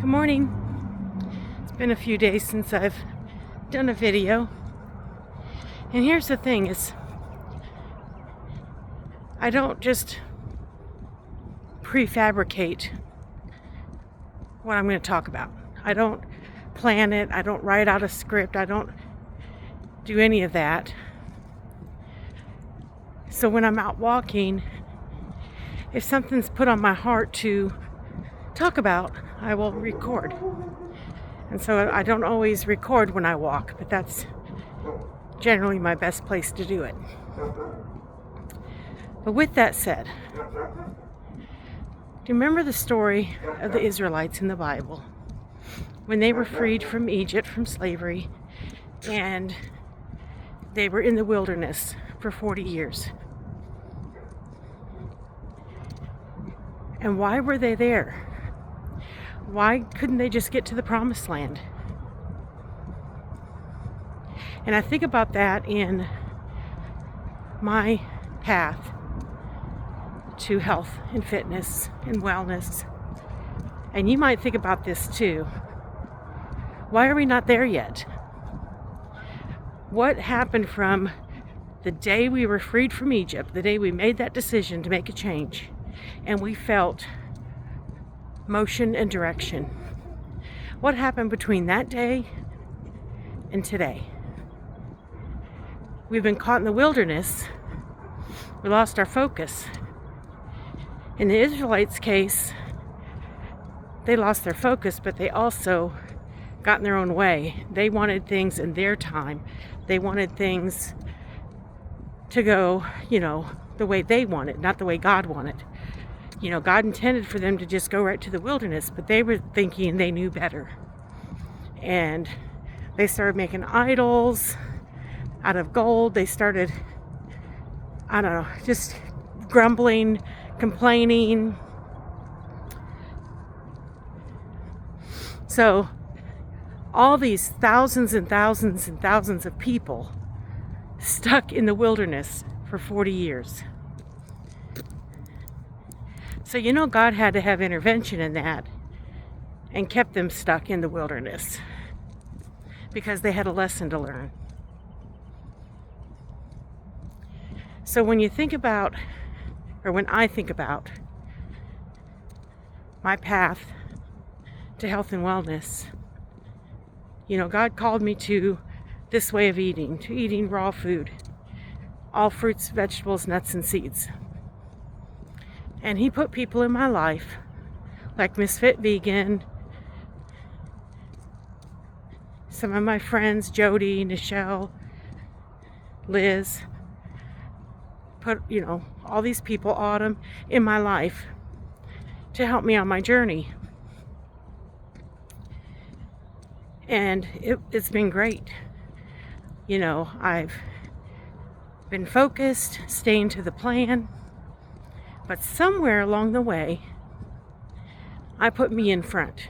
Good morning. It's been a few days since I've done a video. And here's the thing is I don't just prefabricate what I'm going to talk about. I don't plan it. I don't write out a script. I don't do any of that. So when I'm out walking, if something's put on my heart to talk about, I will record. And so I don't always record when I walk, but that's generally my best place to do it. But with that said, do you remember the story of the Israelites in the Bible? When they were freed from Egypt, from slavery, and they were in the wilderness for 40 years. And why were they there? Why couldn't they just get to the promised land? And I think about that in my path to health and fitness and wellness. And you might think about this too. Why are we not there yet? What happened from the day we were freed from Egypt, the day we made that decision to make a change, and we felt motion and direction? What happened between that day and today? We've been caught in the wilderness. We lost our focus. In the Israelites' case, they lost their focus, but they also got in their own way. They wanted things in their time. They wanted things to go, the way they wanted, not the way God wanted. God intended for them to just go right to the wilderness, but they were thinking they knew better. And they started making idols out of gold. They started, just grumbling, complaining. So all these thousands and thousands and thousands of people stuck in the wilderness for 40 years. So God had to have intervention in that and kept them stuck in the wilderness because they had a lesson to learn. So when I think about my path to health and wellness, God called me to this way of eating, to eating raw food, all fruits, vegetables, nuts, and seeds. And He put people in my life, like Misfit Vegan, some of my friends, Jody, Nichelle, Liz, put, all these people, Autumn, in my life to help me on my journey. And it's been great. I've been focused, staying to the plan. But somewhere along the way, I put me in front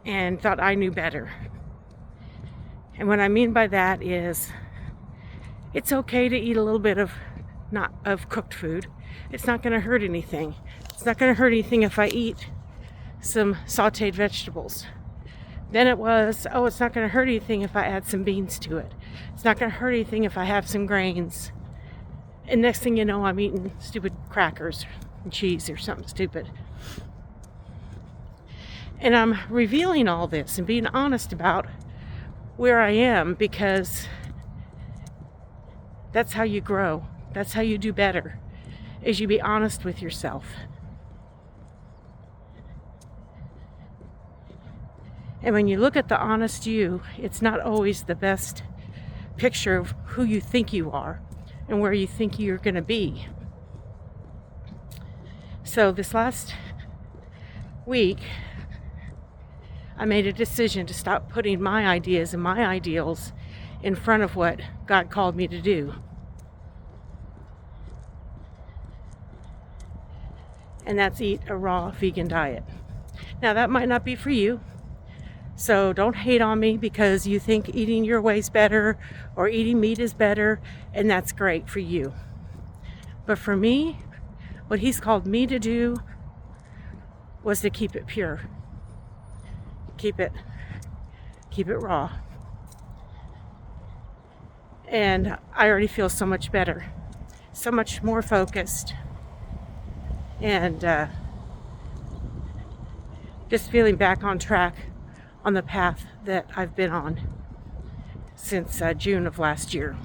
and thought I knew better. And what I mean by that is it's okay to eat a little bit of cooked food. It's not going to hurt anything. It's not going to hurt anything if I eat some sauteed vegetables. Then it was, it's not going to hurt anything if I add some beans to it. It's not going to hurt anything if I have some grains. And next thing you know, I'm eating stupid crackers and cheese or something stupid. And I'm revealing all this and being honest about where I am, because that's how you grow. That's how you do better, is you be honest with yourself. And when you look at the honest you, it's not always the best picture of who you think you are and where you think you're going to be. So this last week, I made a decision to stop putting my ideas and my ideals in front of what God called me to do. And that's eat a raw vegan diet. Now that might not be for you. So don't hate on me because you think eating your way's better or eating meat is better, and that's great for you. But for me, what He's called me to do was to keep it pure. Keep it raw. And I already feel so much better, so much more focused, and just feeling back on track on the path that I've been on since June of last year.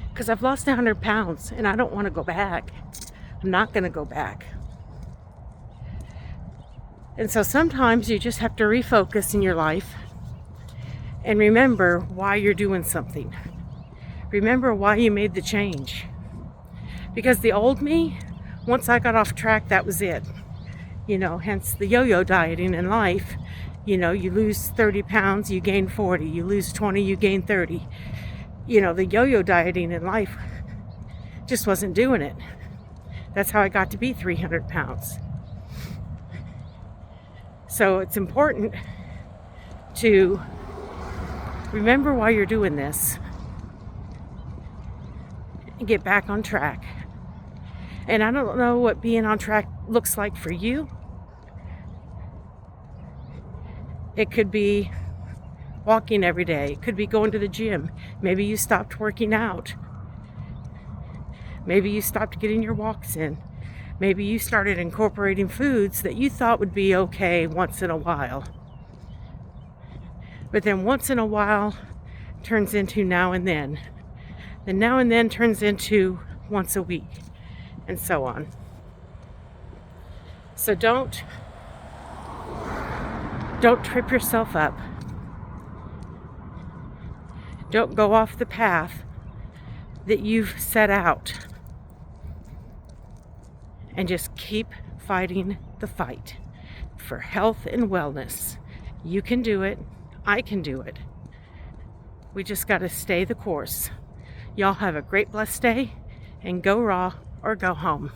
Because I've lost 100 pounds and I don't want to go back. I'm not going to go back. And so sometimes you just have to refocus in your life and remember why you're doing something. Remember why you made the change. Because the old me, once I got off track, that was it. Hence the yo-yo dieting in life. You lose 30 pounds, you gain 40. You lose 20, you gain 30. The yo-yo dieting in life just wasn't doing it. That's how I got to be 300 pounds. So it's important to remember why you're doing this and get back on track. And I don't know what being on track looks like for you. It could be walking every day. It could be going to the gym. Maybe you stopped working out. Maybe you stopped getting your walks in. Maybe you started incorporating foods that you thought would be okay once in a while. But then once in a while turns into now and then. Then now and then turns into once a week, and so on. So don't trip yourself up. Don't go off the path that you've set out. And just keep fighting the fight for health and wellness. You can do it. I can do it. We just got to stay the course. Y'all have a great, blessed day, and go raw or go home.